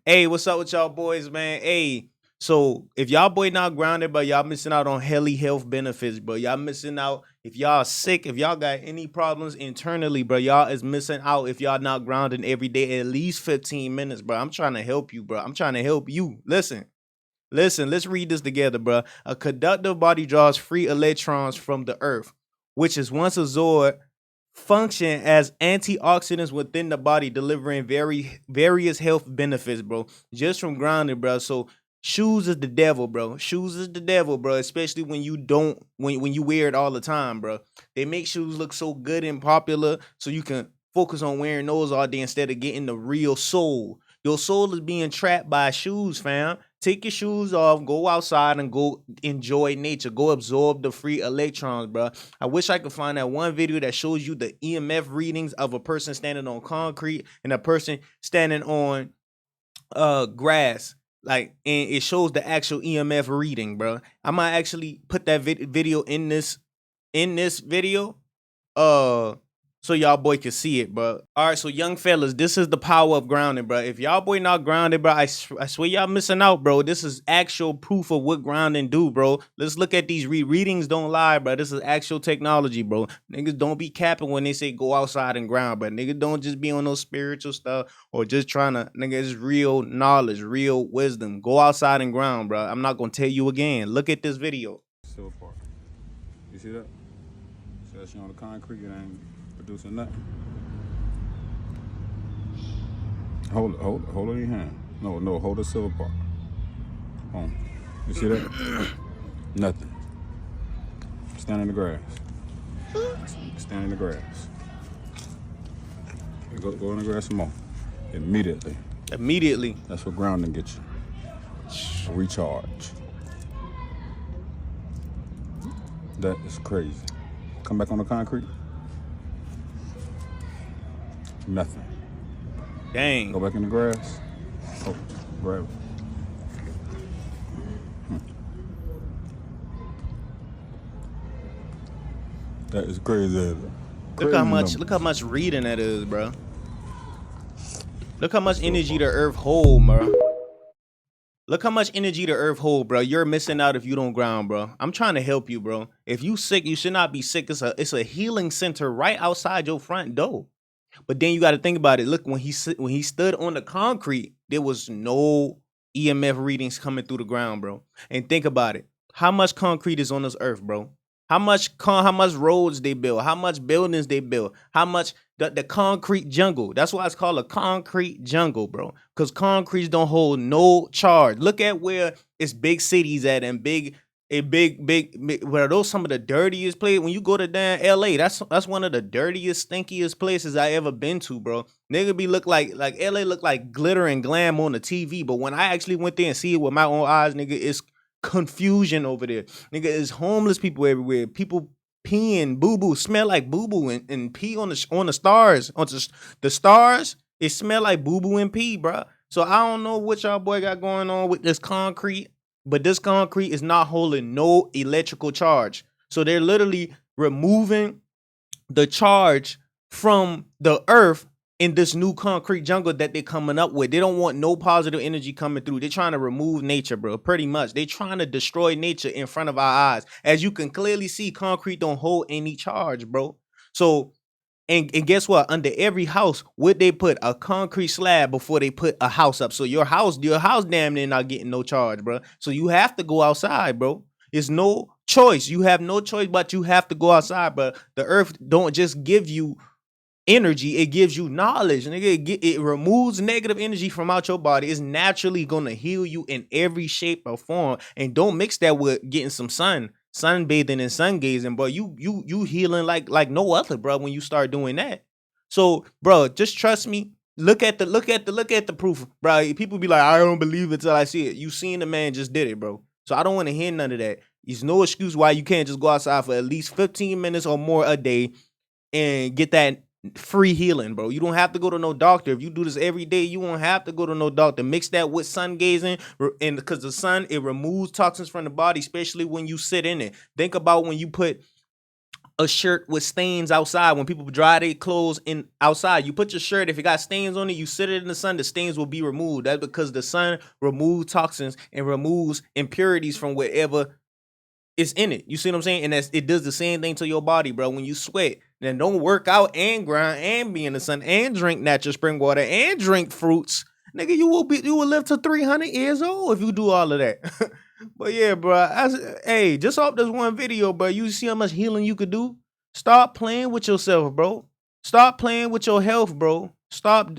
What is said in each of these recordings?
Hey, what's up with y'all boys, man? Hey, so if y'all boy not grounded, but y'all missing out on heli health benefits, bro. Y'all missing out if y'all sick, if y'all got any problems internally, bro. Y'all is missing out if y'all not grounding every day at least 15 minutes, bro. I'm trying to help you, bro. I'm trying to help you. Listen, let's read this together, bro. A conductive body draws free electrons from the earth, which is once absorbed, function as antioxidants within the body, delivering various health benefits, bro. Just from grounding, bro. So shoes is the devil, bro. Shoes is the devil, bro. Especially when you don't when you wear it all the time, bro. They make shoes look so good and popular, so you can focus on wearing those all day instead of getting the real soul. Your soul is being trapped by shoes, fam. Take your shoes off, go outside and go enjoy nature. Go absorb the free electrons, bro. I wish I could find that one video that shows you the EMF readings of a person standing on concrete and a person standing on grass. Like, and it shows the actual EMF reading, bro. I might actually put that video in this video. Uh so y'all boy can see it, bro. All right, so young fellas, this is the power of grounding, bro. If y'all boy not grounded, bro, I swear y'all missing out, bro. This is actual proof of what grounding do, bro. Let's look at these readings. Don't lie, bro. This is actual technology, bro. Niggas don't be capping when they say go outside and ground, but niggas don't just be on those spiritual stuff or just trying to, nigga, it's real knowledge, real wisdom. Go outside and ground, bro. I'm not gonna tell you again. Look at this video. Silver part. You see that? So that's on the concrete, it ain't producing nothing. Hold it in your hand. No, hold the silver part. You see that? Nothing. Stand in the grass. Stand in the grass. Go in the grass some more. Immediately. Immediately. That's what grounding gets you. Recharge. That is crazy. Come back on the concrete. Nothing. Dang. Go back in the grass. Oh, grab it. That is crazy. Look how much reading that is, bro. Look how much energy the earth hold, bro. Look how much energy the earth hold, bro. You're missing out if you don't ground, bro. I'm trying to help you, bro. If you sick, you should not be sick. It's a healing center right outside your front door. But then you got to think about it. Look, when he stood on the concrete, there was no EMF readings coming through the ground, bro. And think about it. How much concrete is on this earth, bro? How much roads they build? How much buildings they build? How much the concrete jungle? That's why it's called a concrete jungle, bro. Because concretes don't hold no charge. Look at where it's big cities at and big where those some of the dirtiest places. When you go to damn LA, that's one of the dirtiest, stinkiest places I ever been to, bro. Nigga be look like LA look like glitter and glam on the TV, but when I actually went there and see it with my own eyes, nigga, it's confusion over there. Nigga, it's homeless people everywhere. People peeing, boo-boo, smell like boo-boo and pee on the stars. On the stars, it smell like boo-boo and pee, bro. So I don't know what y'all boy got going on with this concrete. But this concrete is not holding no electrical charge. So they're literally removing the charge from the earth in this new concrete jungle that they're coming up with. They don't want no positive energy coming through. They're trying to remove nature, bro. Pretty much. They're trying to destroy nature in front of our eyes. As you can clearly see, concrete don't hold any charge, bro. So and guess what? Under every house, would they put a concrete slab before they put a house up? So your house damn near not getting no charge, bro. So you have to go outside, bro. It's no choice. You have no choice, but you have to go outside. But the earth don't just give you energy, it gives you knowledge. Nigga, it removes negative energy from out your body. It's naturally gonna heal you in every shape or form. And don't mix that with getting some sunbathing and sun gazing, bro. You healing like no other, bro, when you start doing that. So, bro, just trust me. Look at the proof, bro. People be like, I don't believe it till I see it. You seen the man just did it, bro. So I don't want to hear none of that. There's no excuse why you can't just go outside for at least 15 minutes or more a day and get that free healing, bro. You don't have to go to no doctor. If you do this every day, you won't have to go to no doctor. Mix that with sun gazing, and because the sun, it removes toxins from the body, especially when you sit in it. Think about when you put a shirt with stains outside. When people dry their clothes in outside, you put your shirt, if it got stains on it, you sit it in the sun, the stains will be removed. That's because the sun removes toxins and removes impurities from whatever is in it. You see what I'm saying? And it does the same thing to your body, bro. When you sweat, then don't work out and grind and be in the sun and drink natural spring water and drink fruits. Nigga, you will live to 300 years old if you do all of that. But yeah, bro. Hey, just off this one video, bro. You see how much healing you could do? Stop playing with yourself, bro. Stop playing with your health, bro.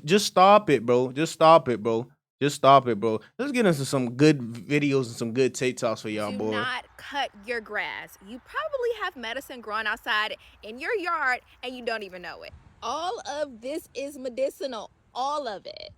Just stop it, bro. Just stop it, bro. Just stop it, bro. Let's get into some good videos and some good TikToks for y'all, boy. Do not cut your grass. You probably have medicine growing outside in your yard and you don't even know it. All of this is medicinal. All of it.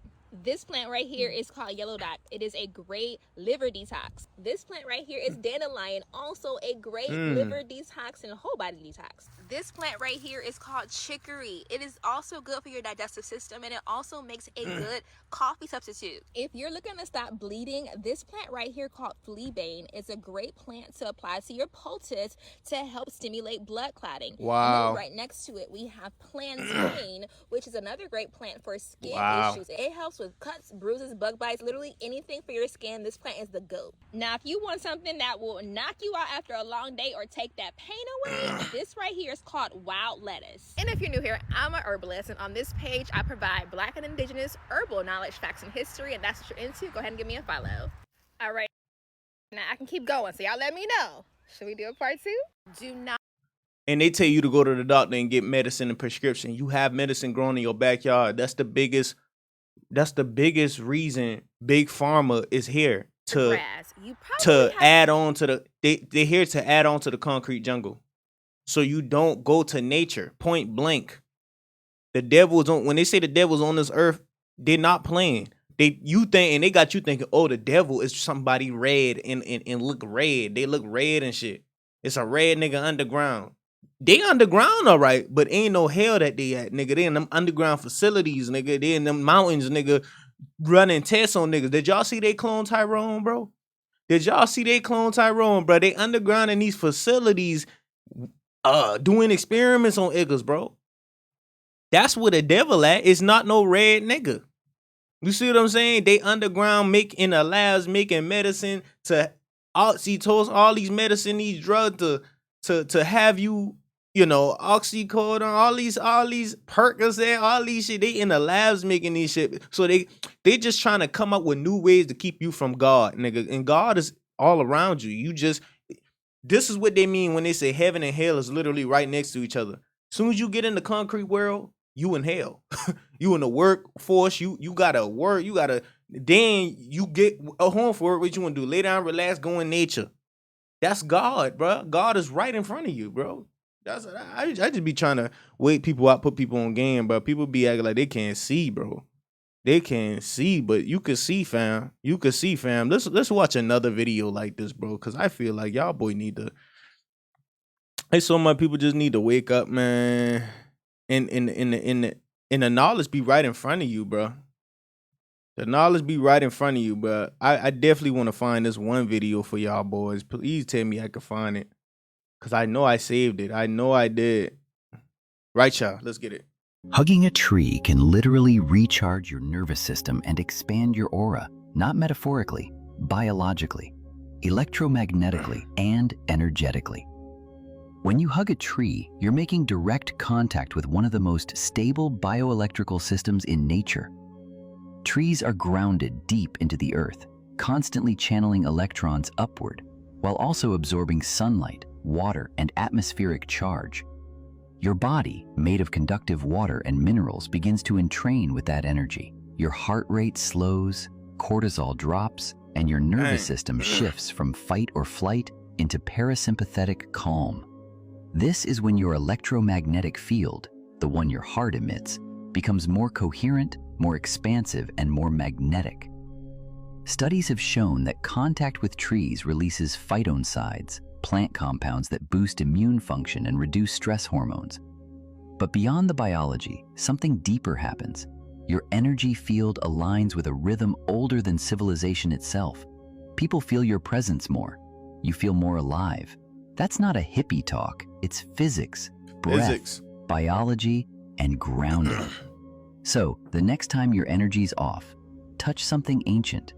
This plant right here is called yellow dot. It is a great liver detox. This plant right here is dandelion, also a great liver detox and whole body detox. This plant right here is called chicory. It is also good for your digestive system, and it also makes a good coffee substitute. If you're looking to stop bleeding, this plant right here called fleabane is a great plant to apply to your poultice to help stimulate blood clotting. Wow. And then right next to it, we have plantain, which is another great plant for skin issues. It helps with cuts, bruises, bug bites, literally anything for your skin. This plant is the GOAT. Now, if you want something that will knock you out after a long day or take that pain away, this right here is called wild lettuce. And if you're new here, I'm a herbalist, and on this page, I provide Black and Indigenous herbal knowledge, facts, and history, and that's what you're into. Go ahead and give me a follow. All right, now I can keep going, so y'all let me know. Should we do a part 2? Do not. And they tell you to go to the doctor and get medicine and prescription. You have medicine growing in your backyard. That's the biggest reason Big Pharma is here to add on to the they're here to add on to the concrete jungle. So you don't go to nature, point blank. The devil's on, when they say the devil's on this earth, they're not playing. They got you thinking, oh, the devil is somebody red and look red. They look red and shit. It's a red nigga underground. They underground, all right, but ain't no hell that they at, nigga. They in them underground facilities, nigga. They in them mountains, nigga, running tests on niggas. Did y'all see they clone Tyrone, bro? They underground in these facilities doing experiments on niggas, bro. That's where the devil at. It's not no red nigga. You see what I'm saying? They underground in the labs making medicine to oxytocin, all these medicine, these drugs to have you, you know, oxycodone, all these Percocet, all these shit. They in the labs making these shit. So they just trying to come up with new ways to keep you from God, nigga. And God is all around you. This is what they mean when they say heaven and hell is literally right next to each other. As soon as you get in the concrete world, you in hell. You in the workforce. You gotta work. Then you get a home for it. What you want to do? Lay down, relax, go in nature. That's God, bro. God is right in front of you, bro. I just be trying to wake people out, put people on game, bro. People be acting like they can't see, bro. They can't see, but you can see, fam. Let's watch another video like this, bro, because I feel like y'all boy need to. Hey, so many people just need to wake up, man. And the knowledge be right in front of you, bro. The knowledge be right in front of you, bro. I definitely want to find this one video for y'all boys. Please tell me I can find it. Because I know I saved it. I know I did. Right, y'all. Let's get it. Hugging a tree can literally recharge your nervous system and expand your aura, not metaphorically, biologically, electromagnetically, and energetically. When you hug a tree, you're making direct contact with one of the most stable bioelectrical systems in nature. Trees are grounded deep into the earth, constantly channeling electrons upward, while also absorbing sunlight, water, and atmospheric charge. Your body, made of conductive water and minerals, begins to entrain with that energy. Your heart rate slows, cortisol drops, and your nervous system shifts from fight or flight into parasympathetic calm. This is when your electromagnetic field, the one your heart emits, becomes more coherent, more expansive, and more magnetic. Studies have shown that contact with trees releases phytoncides, plant compounds that boost immune function and reduce stress hormones. But beyond the biology, something deeper happens. Your energy field aligns with a rhythm older than civilization itself. People feel your presence more. You feel more alive. That's not a hippie talk. It's physics, breath, Physics. biology, and grounding. So, the next time your energy's off, touch something ancient.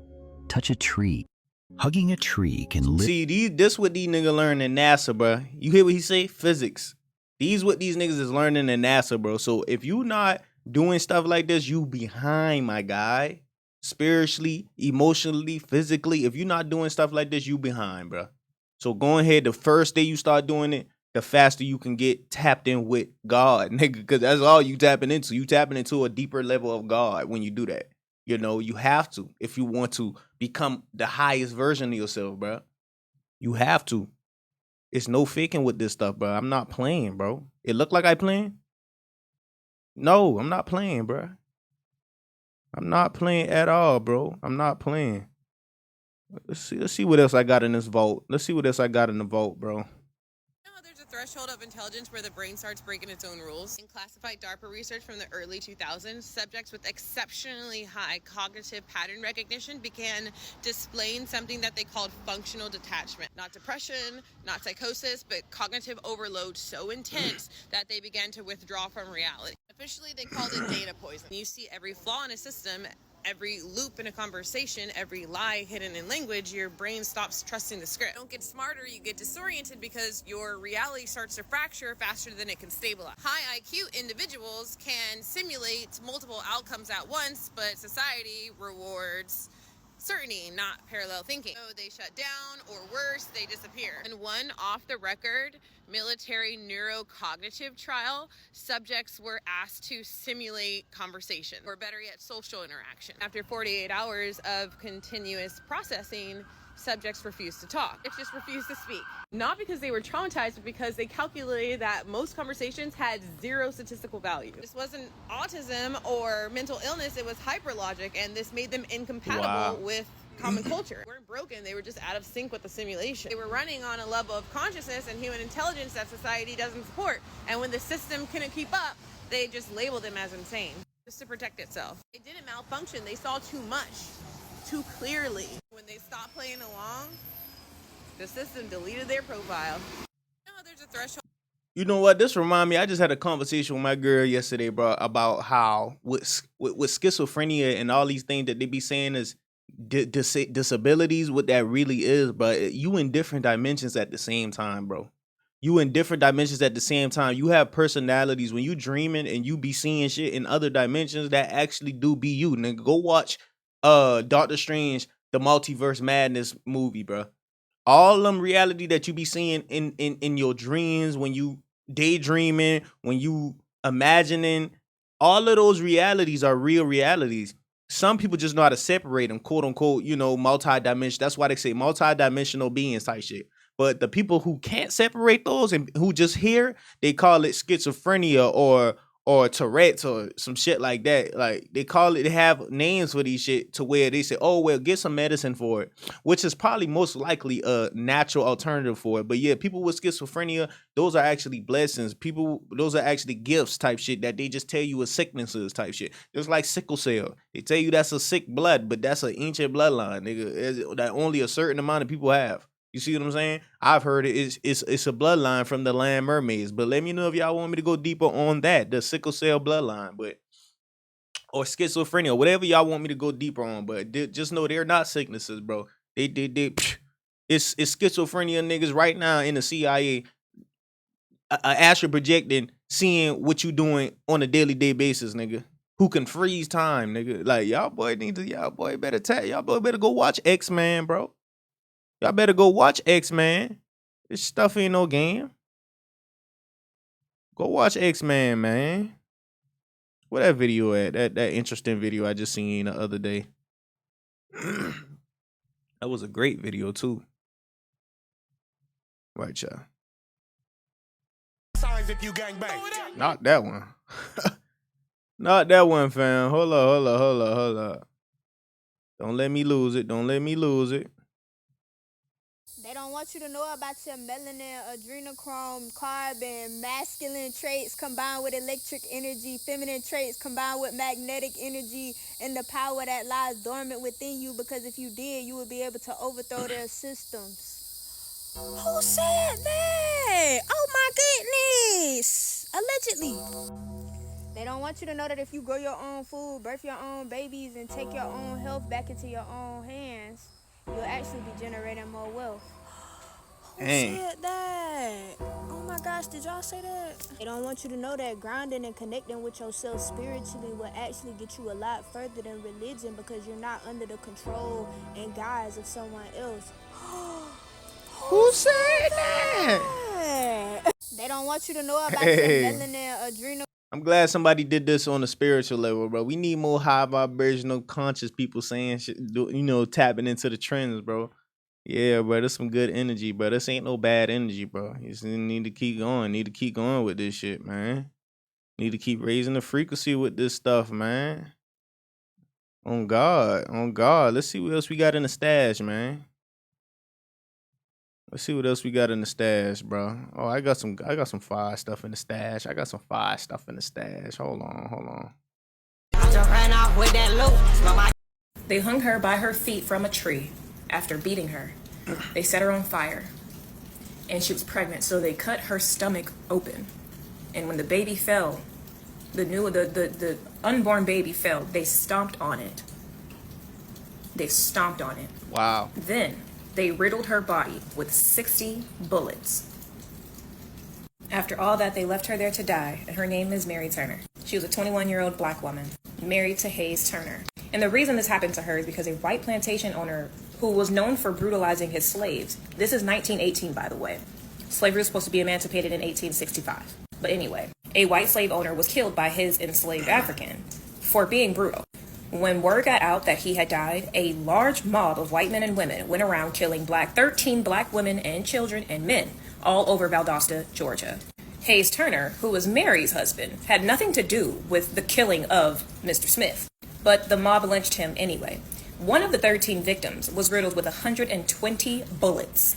Touch a tree. Hugging a tree can See, this what these niggas learn in NASA, bro. You hear what he say? Physics. These what these niggas is learning in NASA, bro. So if you not doing stuff like this, you behind, my guy. Spiritually, emotionally, physically. If you not doing stuff like this, you behind, bro. So go ahead. The first day you start doing it, the faster you can get tapped in with God, nigga. Because that's all you tapping into. You tapping into a deeper level of God when you do that. You know, you have to if you want to become the highest version of yourself, bro. You have to. It's no faking with this stuff, bro. I'm not playing, bro. It look like I playing? No, I'm not playing, bro. I'm not playing at all, bro. I'm not playing. Let's see what else I got in this vault. Let's see what else I got in the vault, bro. There's a threshold of intelligence where the brain starts breaking its own rules. In classified DARPA research from the early 2000s, subjects with exceptionally high cognitive pattern recognition began displaying something that they called functional detachment. Not depression, not psychosis, but cognitive overload so intense that they began to withdraw from reality. Officially, they called it data poison. You see every flaw in a system, every loop in a conversation, every lie hidden in language, your brain stops trusting the script. You don't get smarter, you get disoriented because your reality starts to fracture faster than it can stabilize. High IQ individuals can simulate multiple outcomes at once, but society rewards certainty, not parallel thinking. So they shut down, or worse, they disappear. In one off-the-record military neurocognitive trial, subjects were asked to simulate conversation, or better yet, social interaction. After 48 hours of continuous processing, subjects refused to talk. It just refused to speak. Not because they were traumatized, but because they calculated that most conversations had zero statistical value. This wasn't autism or mental illness, it was hyperlogic, and this made them incompatible with common culture. They weren't broken, they were just out of sync with the simulation. They were running on a level of consciousness and human intelligence that society doesn't support. And when the system couldn't keep up, they just labeled them as insane, just to protect itself. It didn't malfunction, they saw too much, too clearly. When they stopped playing along, the system deleted their profile. There's a threshold. You know what? This remind me. I just had a conversation with my girl yesterday, bro, about how with schizophrenia and all these things that they be saying is disabilities. What that really is, but you in different dimensions at the same time, bro. You in different dimensions at the same time. You have personalities when you dreaming and you be seeing shit in other dimensions that actually do be you. Nigga, go watch Doctor Strange, the Multiverse Madness movie, bro. All them reality that you be seeing in your dreams, when you daydreaming, when you imagining, all of those realities are real realities. Some people just know how to separate them, quote unquote, you know, multi-dimensional. That's why they say multi-dimensional beings type shit. But the people who can't separate those and who just hear, they call it schizophrenia or Tourette's or some shit like that. Like they call it, they have names for these shit to where they say, oh, well, get some medicine for it, which is probably most likely a natural alternative for it. But yeah, people with schizophrenia, those are actually blessings. People, those are actually gifts type shit that they just tell you is sicknesses type shit. Just like sickle cell. They tell you that's a sick blood, but that's an ancient bloodline, nigga, that only a certain amount of people have. You see what I'm saying? I've heard it's a bloodline from the land mermaids, but let me know if y'all want me to go deeper on that, the sickle cell bloodline, but or schizophrenia, whatever y'all want me to go deeper on. But just know they're not sicknesses, bro. It's schizophrenia niggas right now in the CIA, astral projecting, seeing what you doing on a daily basis, nigga. Who can freeze time, nigga? Like y'all boy better go watch X-Men, bro. Y'all better go watch X-Men. This stuff ain't no game. Go watch X-Men, man. Where that video at? That interesting video I just seen the other day. That was a great video too. Right, y'all. Not that one. Not that one, fam. Hold up. Don't let me lose it. They don't want you to know about your melanin, adrenochrome, carbon, masculine traits combined with electric energy, feminine traits combined with magnetic energy, and the power that lies dormant within you, because if you did, you would be able to overthrow their systems. Who said that? Oh my goodness! Allegedly. They don't want you to know that if you grow your own food, birth your own babies, and take your own health back into your own hands, you'll actually be generating more wealth. Who Dang. said that? Oh my gosh, did y'all say that? They don't want you to know that grounding and connecting with yourself spiritually will actually get you a lot further than religion, because you're not under the control and guise of someone else. Who said that? They don't want you to know about Hey. your melanin adrenal. I'm glad somebody did this on a spiritual level, bro. We need more high vibrational conscious people saying shit, tapping into the trends, bro. Yeah, bro, there's some good energy, bro. This ain't no bad energy, bro. You just need to keep going. Need to keep going with this shit, man. Need to keep raising the frequency with this stuff, man. On God, on God. Let's see what else we got in the stash, man. Let's see what else we got in the stash, bro. Oh, I got some fire stuff in the stash. I got some fire stuff in the stash. Hold on. They hung her by her feet from a tree after beating her. They set her on fire. And she was pregnant, so they cut her stomach open. And when the baby fell, the unborn baby fell, they stomped on it. Wow. Then they riddled her body with 60 bullets. After all that, they left her there to die, and her name is Mary Turner. She was a 21-year-old black woman, married to Hayes Turner. And the reason this happened to her is because a white plantation owner who was known for brutalizing his slaves. This is 1918, by the way. Slavery was supposed to be emancipated in 1865. But anyway, a white slave owner was killed by his enslaved African for being brutal. When word got out that he had died, a large mob of white men and women went around killing 13 black women and children and men all over Valdosta, Georgia. Hayes Turner, who was Mary's husband, had nothing to do with the killing of Mr. Smith, but the mob lynched him anyway. One of the 13 victims was riddled with 120 bullets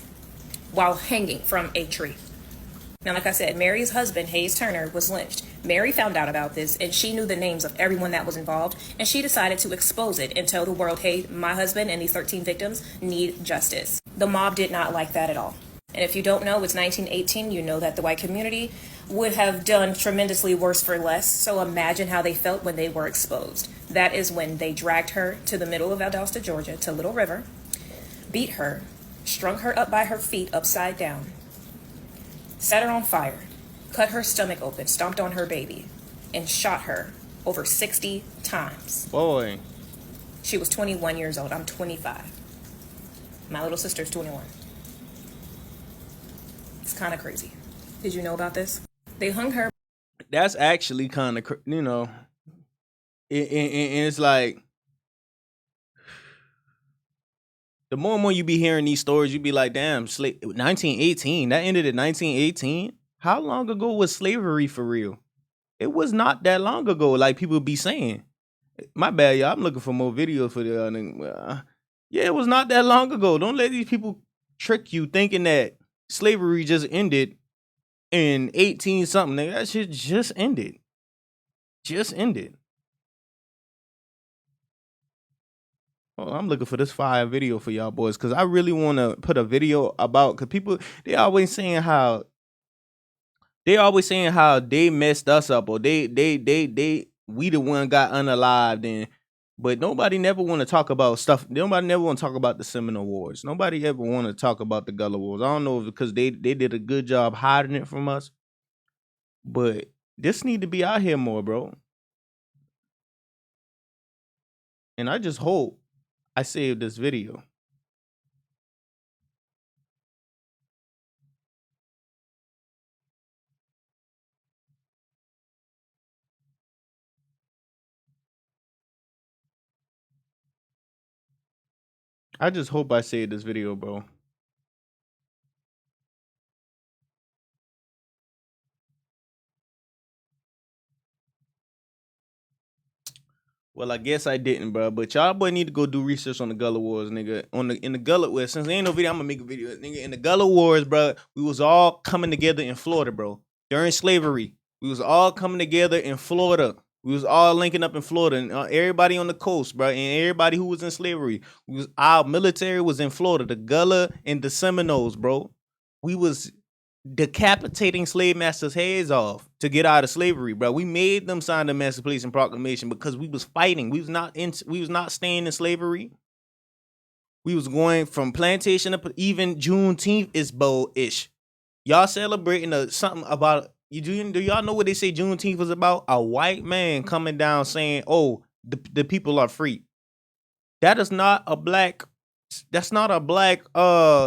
while hanging from a tree. Now, like I said, Mary's husband, Hayes Turner, was lynched. Mary found out about this, and she knew the names of everyone that was involved, and she decided to expose it and tell the world, hey, my husband and these 13 victims need justice. The mob did not like that at all. And if you don't know, it's 1918. You know that the white community would have done tremendously worse for less. So imagine how they felt when they were exposed. That is when they dragged her to the middle of Valdosta, Georgia, to Little River, beat her, strung her up by her feet upside down, set her on fire, cut her stomach open, stomped on her baby, and shot her over 60 times. Boy. She was 21 years old. I'm 25. My little sister's 21. It's kind of crazy. Did you know about this? They hung her. That's actually kind of, and it's like, the more and more you be hearing these stories, you be like, damn, 1918, that ended in 1918? How long ago was slavery for real? It was not that long ago, like people be saying. My bad, y'all. I'm looking for more videos for the. Yeah, it was not that long ago. Don't let these people trick you thinking that slavery just ended in 18 something. That shit just ended. Oh, I'm looking for this fire video for y'all boys, because I really want to put a video about, because people, they always saying how they messed us up, or we the one got unalived, and but nobody never want to talk about stuff. Nobody never want to talk about the Seminole Wars. Nobody ever want to talk about the Gullah Wars. I don't know if because they did a good job hiding it from us, but this need to be out here more, bro. And I just hope I saved this video. I just hope I saved this video, bro. Well, I guess I didn't, bro. But y'all boy need to go do research on the Gullah Wars, nigga. In the Gullah Wars, since there ain't no video, I'm gonna make a video, nigga. In the Gullah Wars, bro, we was all coming together in Florida, bro. During slavery, we was all coming together in Florida. We was all linking up in Florida, and everybody on the coast, bro, and everybody who was in slavery. Our military was in Florida, the Gullah and the Seminoles, bro. we was decapitating slave masters' heads off to get out of slavery, bro. We made them sign the Emancipation Proclamation because we was fighting. We was not staying in slavery. We was going from plantation up. Even Juneteenth is bold-ish. Y'all celebrating something about you. Do y'all know what they say Juneteenth was about? A white man coming down saying, "Oh, the people are free." That is not a black. That's not a black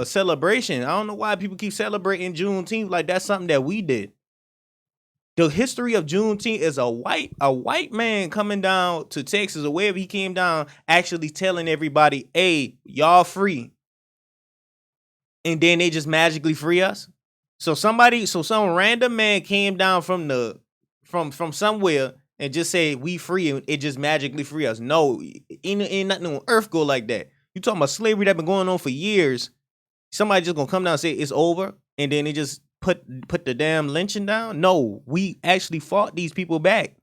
celebration. I don't know why people keep celebrating Juneteenth like that's something that we did. The history of Juneteenth is a white man coming down to Texas or wherever he came down, actually telling everybody, "Hey, y'all free," and then they just magically free us. So some random man came down from somewhere and just said we free, and it just magically free us. No, ain't nothing on earth go like that. You talking about slavery that been going on for years? Somebody just gonna come down and say it's over, and then they just put the damn lynching down? No, we actually fought these people back.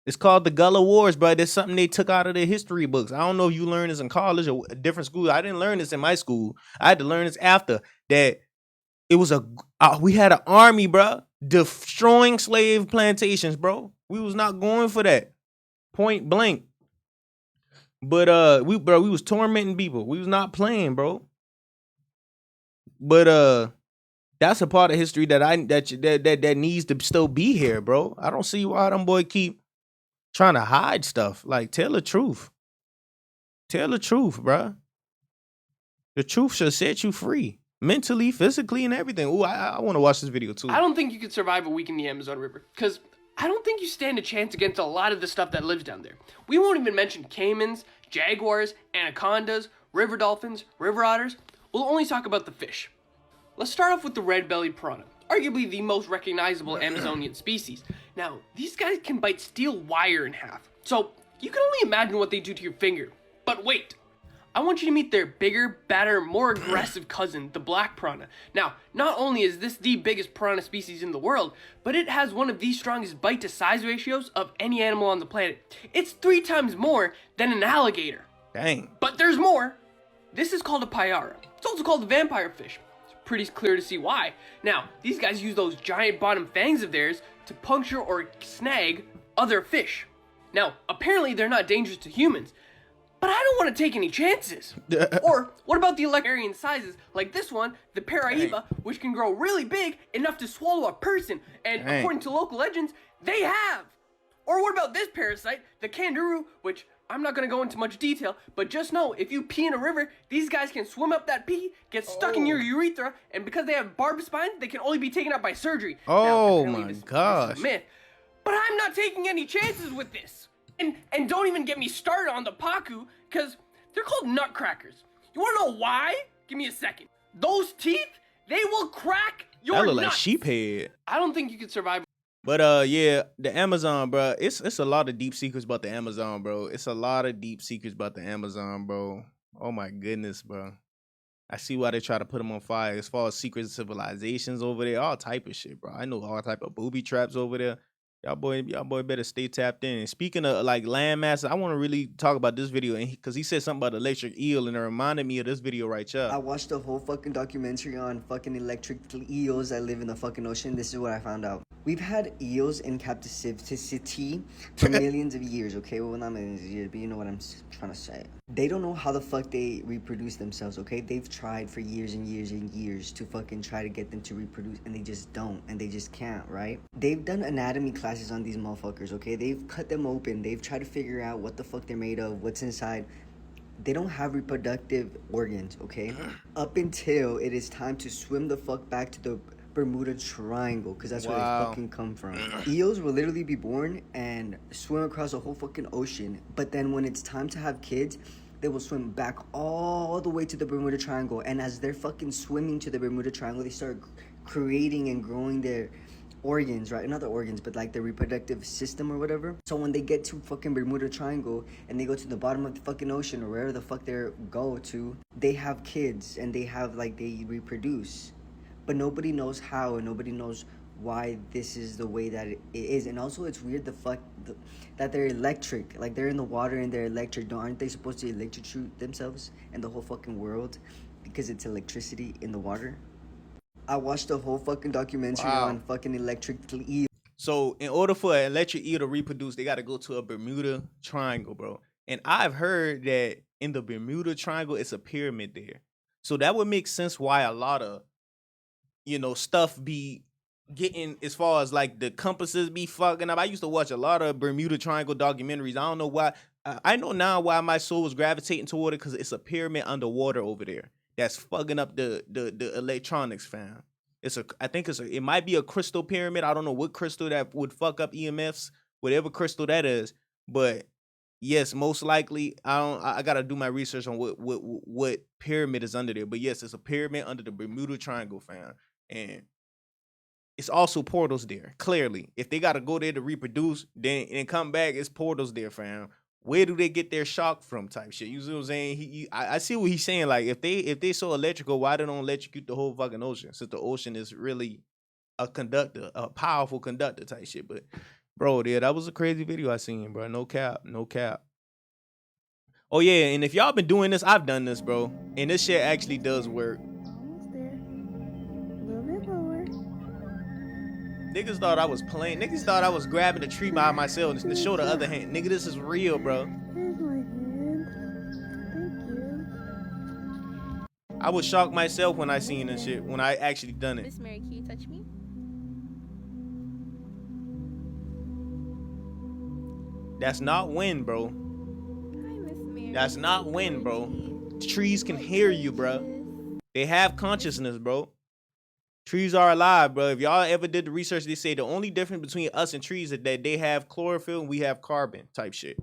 It's called the Gullah Wars, bro. That's something they took out of the history books. I don't know if you learned this in college or a different school. I didn't learn this in my school. I had to learn this after that. It was we had an army, bro, destroying slave plantations, bro. We was not going for that, point blank. But we was tormenting people. We was not playing, bro. But that's a part of history that needs to still be here, bro. I don't see why them boy keep trying to hide stuff. Like, tell the truth. Tell the truth, bro. The truth should set you free. Mentally, physically, and everything. Ooh, I want to watch this video too. I don't think you could survive a week in the Amazon River, because I don't think you stand a chance against a lot of the stuff that lives down there. We won't even mention caimans, jaguars, anacondas, river dolphins, river otters. We'll only talk about the fish. Let's start off with the red-bellied piranha, arguably the most recognizable Amazonian species. Now, these guys can bite steel wire in half, so you can only imagine what they do to your finger. But wait! I want you to meet their bigger, badder, more aggressive cousin, the black piranha. Now, not only is this the biggest piranha species in the world, but it has one of the strongest bite to size ratios of any animal on the planet. It's 3 times more than an alligator. Dang. But there's more. This is called a payara. It's also called a vampire fish. It's pretty clear to see why. Now, these guys use those giant bottom fangs of theirs to puncture or snag other fish. Now, apparently they're not dangerous to humans, but I don't want to take any chances. Or what about the electarian sizes like this one, the Paraiba, which can grow really big enough to swallow a person, and according to local legends, they have. Or what about this parasite, the kangaroo, which I'm not going to go into much detail, but just know if you pee in a river, these guys can swim up that pee, get stuck in your urethra, and because they have barbed spines, they can only be taken out by surgery. Oh now, my this gosh. is a myth, but I'm not taking any chances with this. And don't even get me started on the pacu, because they're called nutcrackers. You want to know why? Give me a second. Those teeth, they will crack your That look nuts. like sheep head. I don't think you could survive. But yeah, the Amazon, bro. It's a lot of deep secrets about the Amazon, bro. It's a lot of deep secrets about the Amazon, bro. Oh my goodness, bro. I see why they try to put them on fire. As far as secret civilizations over there, all type of shit, bro. I know all type of booby traps over there. Y'all boy better stay tapped in. And speaking of like landmasses, I want to really talk about this video, and because he said something about electric eel, and it reminded me of this video right here. I watched a whole fucking documentary on fucking electric eels that live in the fucking ocean. This is what I found out. We've had eels in captivity for millions of years, okay? Well, not millions of years, but you know what I'm trying to say. They don't know how the fuck they reproduce themselves, okay? They've tried for years and years and years to fucking try to get them to reproduce, and they just don't, and they just can't, right? They've done anatomy classes on these motherfuckers, okay? They've cut them open. They've tried to figure out what the fuck they're made of, what's inside. They don't have reproductive organs, okay? Up until it is time to swim the fuck back to the Bermuda Triangle, because that's where they fucking come from. Eels will literally be born and swim across the whole fucking ocean, but then when it's time to have kids, they will swim back all the way to the Bermuda Triangle, and as they're fucking swimming to the Bermuda Triangle, they start creating and growing their organs, right? Not the organs, but like the reproductive system or whatever. So when they get to fucking Bermuda Triangle and they go to the bottom of the fucking ocean or wherever the fuck they go to, they have kids and they have like, they reproduce. But nobody knows how, and nobody knows why this is the way that it is. And also it's weird that they're electric. Like they're in the water and they're electric. Aren't they supposed to electrocute themselves and the whole fucking world because it's electricity in the water? I watched the whole fucking documentary on fucking electric eels. So in order for an electric eel to reproduce, they got to go to a Bermuda Triangle, bro. And I've heard that in the Bermuda Triangle, it's a pyramid there. So that would make sense why a lot of, stuff be getting, as far as like the compasses be fucking up. I used to watch a lot of Bermuda Triangle documentaries. I don't know why. I know now why my soul was gravitating toward it, because it's a pyramid underwater over there that's fucking up the electronics, fam. It might be a crystal pyramid. I don't know what crystal that would fuck up EMFs, whatever crystal that is. But yes, most likely, I gotta do my research on what pyramid is under there. But yes, it's a pyramid under the Bermuda Triangle, fam. And it's also portals there. Clearly, if they gotta go there to reproduce, then and come back, it's portals there, fam. Where do they get their shock from? Type shit. You see what I'm saying? I see what he's saying. Like if they so electrical, why they don't electrocute the whole fucking ocean? Since the ocean is really a conductor, a powerful conductor type shit. But bro, yeah, that was a crazy video I seen, bro. No cap, no cap. Oh yeah, and if y'all been doing this, I've done this, bro. And this shit actually does work. Almost there. A little bit lower. Niggas thought I was playing. Niggas thought I was grabbing the tree by myself to show the other hand. Nigga, this is real, bro. Here's my hand. Thank you. I was shocked myself when I seen this shit, when I actually done it. Miss Mary, can you touch me? That's not wind, bro. Hi, Miss Mary. That's not wind, bro. Trees can hear you, bro. They have consciousness, bro. Trees are alive, bro. If y'all ever did the research, they say the only difference between us and trees is that they have chlorophyll and we have carbon type shit.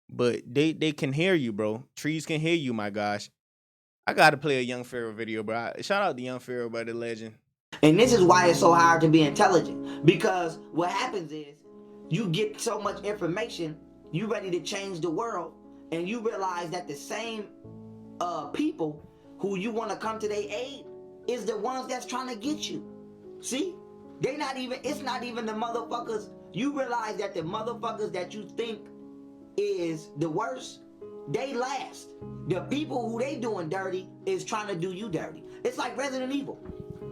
But they can hear you, bro. Trees can hear you, my gosh. I gotta play a Young Pharaoh video, bro. Shout out to Young Pharaoh, bro, the legend. And this is why it's so hard to be intelligent. Because what happens is you get so much information, you ready to change the world, and you realize that the same people who you want to come to their aid is the ones that's trying to get you. See? It's not even the motherfuckers. You realize that the motherfuckers that you think is the worst, they last. The people who they doing dirty is trying to do you dirty. It's like Resident Evil.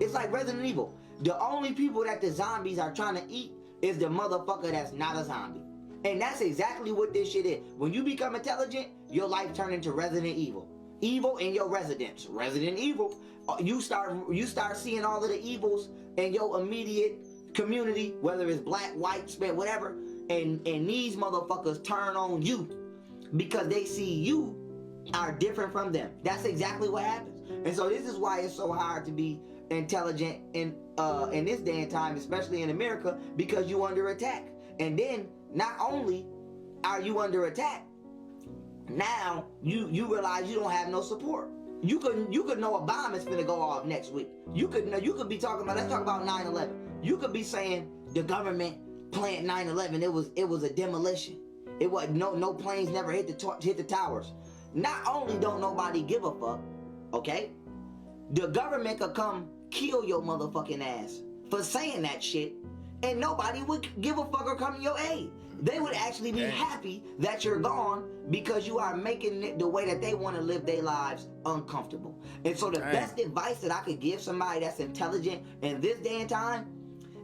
It's like Resident Evil. The only people that the zombies are trying to eat is the motherfucker that's not a zombie. And that's exactly what this shit is. When you become intelligent, your life turn into Resident Evil. Evil in your residence. Resident Evil. You start seeing all of the evils in your immediate community, whether it's black, white, Hispanic, whatever, and these motherfuckers turn on you because they see you are different from them. That's exactly what happens. And so this is why it's so hard to be intelligent in this day and time, especially in America, because you're under attack. And then not only are you under attack, now you realize you don't have no support. You could know a bomb is finna go off next week. You could be talking about, let's talk about 9/11. You could be saying the government planned 9/11. It was a demolition. It was no planes never hit the towers. Not only don't nobody give a fuck, okay? The government could come kill your motherfucking ass for saying that shit, and nobody would give a fuck or come to your aid. They would actually be happy that you're gone because you are making it the way that they want to live their lives uncomfortable. And so the best advice that I could give somebody that's intelligent in this day and time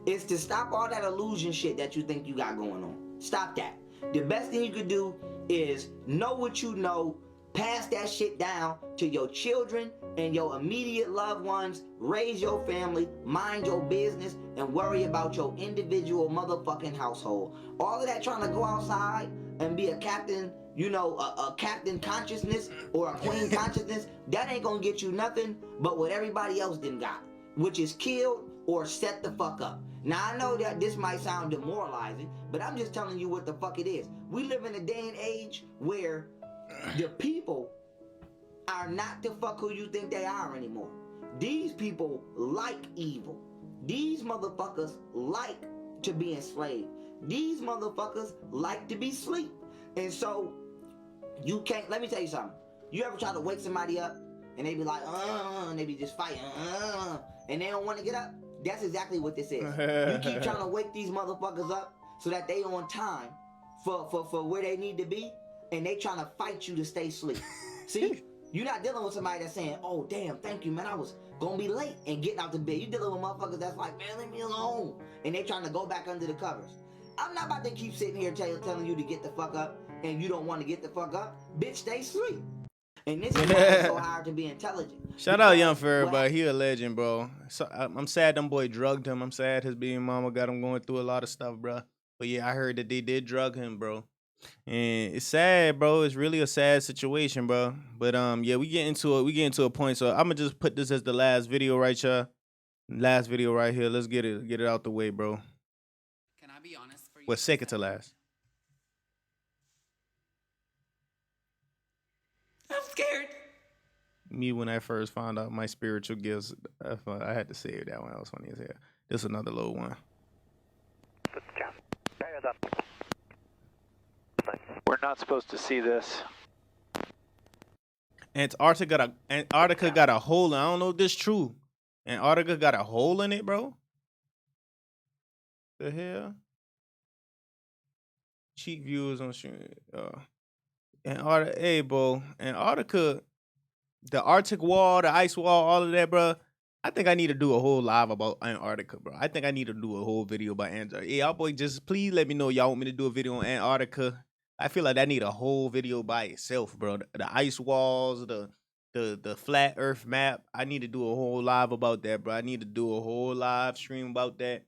is to stop all that illusion shit that you think you got going on. Stop that. The best thing you could do is know what you know, pass that shit down to your children and your immediate loved ones, raise your family, mind your business, and worry about your individual motherfucking household. All of that trying to go outside and be a captain, a captain consciousness or a queen consciousness, that ain't gonna get you nothing but what everybody else done got, which is killed or set the fuck up. Now I know that this might sound demoralizing, but I'm just telling you what the fuck it is. We live in a day and age where the people are not the fuck who you think they are anymore. These people like evil. These motherfuckers like to be enslaved. These motherfuckers like to be asleep. And so you can't, let me tell you something. You ever try to wake somebody up and they be like, and they be just fighting, and they don't want to get up? That's exactly what this is. You keep trying to wake these motherfuckers up so that they on time for where they need to be, and they trying to fight you to stay asleep. See? You're not dealing with somebody that's saying, oh, damn, thank you, man, I was gonna be late and getting out the bed. You're dealing with motherfuckers that's like, man, leave me alone. And they trying to go back under the covers. I'm not about to keep sitting here telling you to get the fuck up and you don't want to get the fuck up. Bitch, stay asleep. And this is why it's so hard to be intelligent. Shout out Young Ferrer, but he a legend, bro. So I'm sad them boy drugged him. I'm sad his baby mama got him going through a lot of stuff, bro. But yeah, I heard that they did drug him, bro. And it's sad, bro. It's really a sad situation, bro. But yeah, we get into it. We get into a point. So I'm gonna just put this as the last video right here. Last video right here. Let's get it out the way, bro. Can I be honest for you? Well, second to last. I'm scared. Me when I first found out my spiritual gifts, I had to save that one. That was funny as hell. This is another little one. We're not supposed to see this. Antarctica got a hole. I don't know if this is true. Antarctica got a hole in it, bro. The hell? Cheap viewers on stream. Antarctica, hey, bro. Antarctica, the Arctic wall, the ice wall, all of that, bro. I think I need to do a whole live about Antarctica, bro. I think I need to do a whole video about Antarctica. Hey, y'all boy, just please let me know y'all want me to do a video on Antarctica. I feel like I need a whole video by itself, bro. The ice walls, the flat Earth map. I need to do a whole live about that, bro. I need to do a whole live stream about that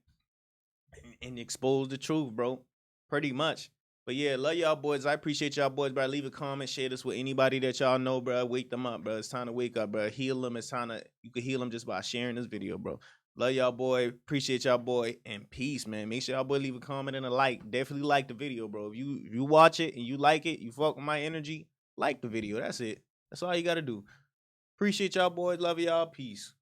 and expose the truth, bro. Pretty much. But yeah, love y'all boys. I appreciate y'all boys, bro. Leave a comment, share this with anybody that y'all know, bro. Wake them up, bro. It's time to wake up, bro. Heal them. It's time to, you can heal them just by sharing this video, bro. Love y'all boy. Appreciate y'all boy. And peace, man. Make sure y'all boy leave a comment and a like. Definitely like the video, bro. If you watch it and you like it, you fuck with my energy, like the video. That's it. That's all you got to do. Appreciate y'all boys. Love y'all. Peace.